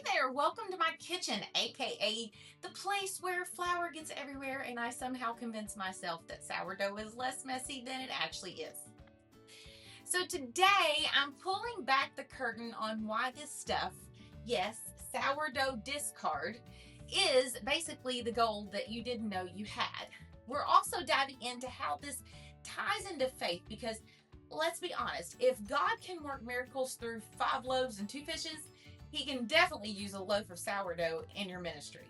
there, welcome to my kitchen, aka the place where flour gets everywhere and I somehow convince myself that sourdough is less messy than it actually is. So today I'm pulling back the curtain on why this stuff, yes, sourdough discard, is basically the gold that you didn't know you had. We're also diving into how this ties into faith because let's be honest, if God can work miracles through 5 loaves and 2 fishes, he can definitely use a loaf of sourdough in your ministry.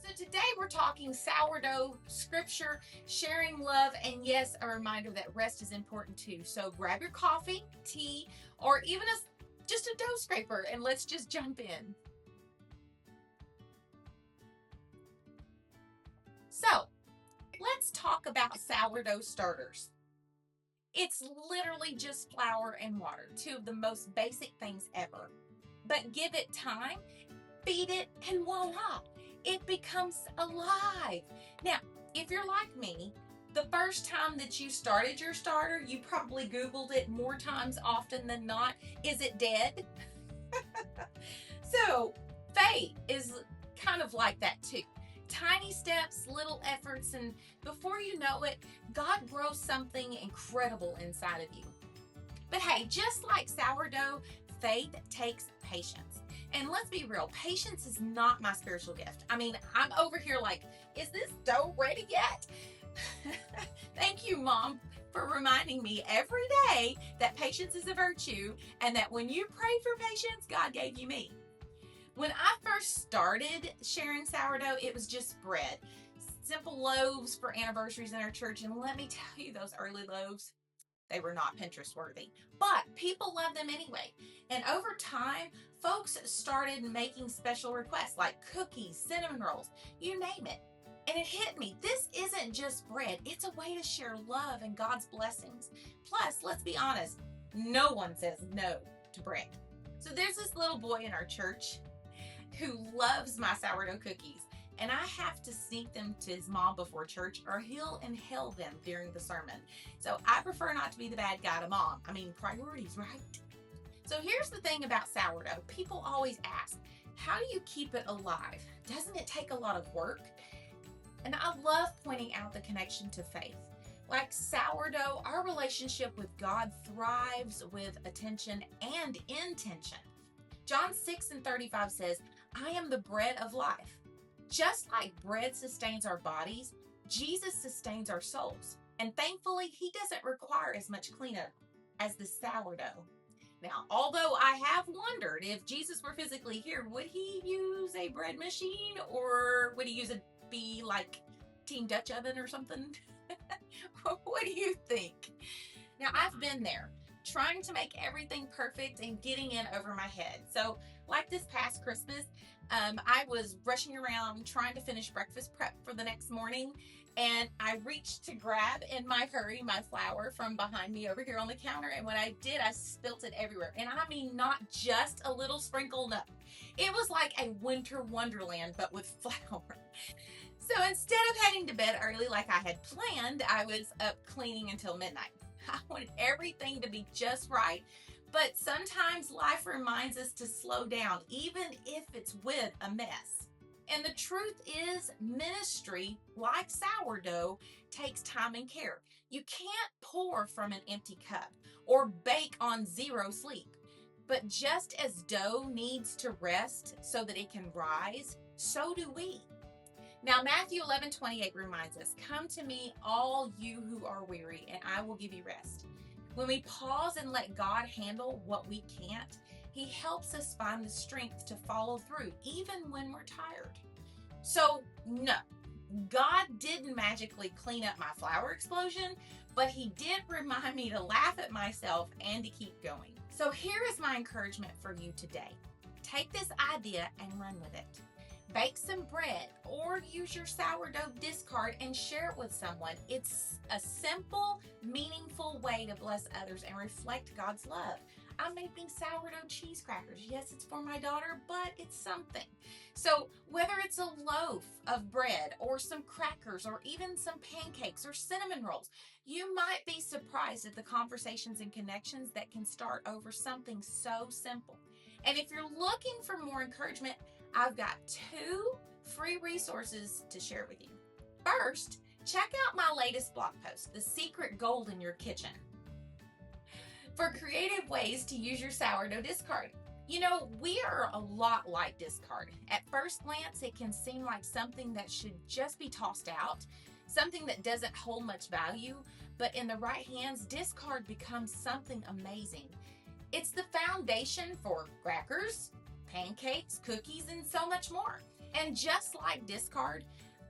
So today we're talking sourdough, scripture, sharing love, and yes, a reminder that rest is important too. So grab your coffee, tea, or even just a dough scraper and let's just jump in. So let's talk about sourdough starters. It's literally just flour and water, two of the most basic things ever. But give it time, feed it, and voila, it becomes alive. Now, if you're like me, the first time that you started your starter, you probably Googled it more times often than not. Is it dead? So, faith is kind of like that too. Tiny steps, little efforts, and before you know it, God grows something incredible inside of you. But hey, just like sourdough, faith takes patience. And let's be real, patience is not my spiritual gift. I mean, I'm over here like, is this dough ready yet? Thank you, Mom, for reminding me every day that patience is a virtue and that when you pray for patience, God gave you me. When I first started sharing sourdough, it was just bread. Simple loaves for anniversaries in our church. And let me tell you, those early loaves, they were not Pinterest worthy. But people loved them anyway. And over time, folks started making special requests like cookies, cinnamon rolls, you name it. And it hit me. This isn't just bread. It's a way to share love and God's blessings. Plus, let's be honest, no one says no to bread. So there's this little boy in our church who loves my sourdough cookies, and I have to sneak them to his mom before church or he'll inhale them during the sermon. So I prefer not to be the bad guy to mom. I mean, priorities, right? So here's the thing about sourdough. People always ask, how do you keep it alive? Doesn't it take a lot of work? And I love pointing out the connection to faith. Like sourdough, our relationship with God thrives with attention and intention. John 6:35 says, I am the bread of life. Just like bread sustains our bodies, Jesus sustains our souls. And thankfully, he doesn't require as much cleanup as the sourdough. Now, although I have wondered if Jesus were physically here, would he use a bread machine or would he use a be like Team Dutch oven or something? What do you think? Now, I've been there trying to make everything perfect and getting in over my head. So, like this past Christmas, I was rushing around trying to finish breakfast prep for the next morning, and I reached to grab in my hurry my flour from behind me over here on the counter, and when I did, I spilt it everywhere. And I mean, not just a little sprinkle, no. It was like a winter wonderland, but with flour. So instead of heading to bed early like I had planned, I was up cleaning until midnight. I wanted everything to be just right, but sometimes life reminds us to slow down, even if it's with a mess. And the truth is, ministry, like sourdough, takes time and care. You can't pour from an empty cup or bake on zero sleep. But just as dough needs to rest so that it can rise, so do we. Now, Matthew 11:28 reminds us, come to me, all you who are weary, and I will give you rest. When we pause and let God handle what we can't, he helps us find the strength to follow through, even when we're tired. So, no, God didn't magically clean up my flour explosion, but he did remind me to laugh at myself and to keep going. So here is my encouragement for you today. Take this idea and run with it. Bake some bread or use your sourdough discard and share it with someone. It's a simple, meaningful way to bless others and reflect God's love. I'm making sourdough cheese crackers. Yes, it's for my daughter, but it's something. So, whether it's a loaf of bread or some crackers or even some pancakes or cinnamon rolls, you might be surprised at the conversations and connections that can start over something so simple. And if you're looking for more encouragement, I've got 2 free resources to share with you. First, check out my latest blog post, The Secret Gold in Your Kitchen, for creative ways to use your sourdough discard. You know, we are a lot like discard. At first glance, it can seem like something that should just be tossed out, something that doesn't hold much value, but in the right hands, discard becomes something amazing. It's the foundation for crackers, pancakes, cookies, and so much more. And just like discard,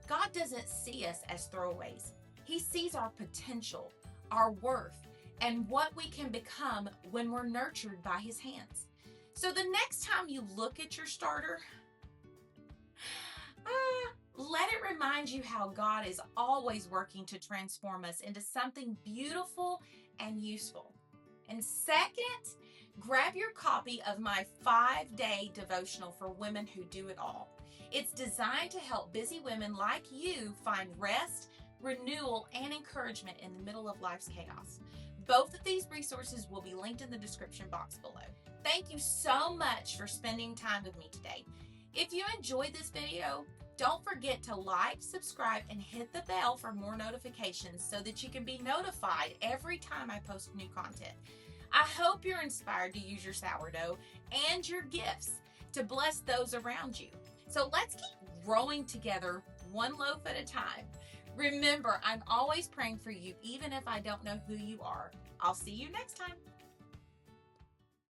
God doesn't see us as throwaways. He sees our potential, our worth, and what we can become when we're nurtured by His hands. So the next time you look at your starter, let it remind you how God is always working to transform us into something beautiful and useful. And second, grab your copy of my 5-day devotional for women who do it all. It's designed to help busy women like you find rest, renewal, and encouragement in the middle of life's chaos. Both of these resources will be linked in the description box below. Thank you so much for spending time with me today. If you enjoyed this video, don't forget to like, subscribe, and hit the bell for more notifications so that you can be notified every time I post new content. I hope you're inspired to use your sourdough and your gifts to bless those around you. So let's keep growing together, one loaf at a time. Remember, I'm always praying for you, even if I don't know who you are. I'll see you next time.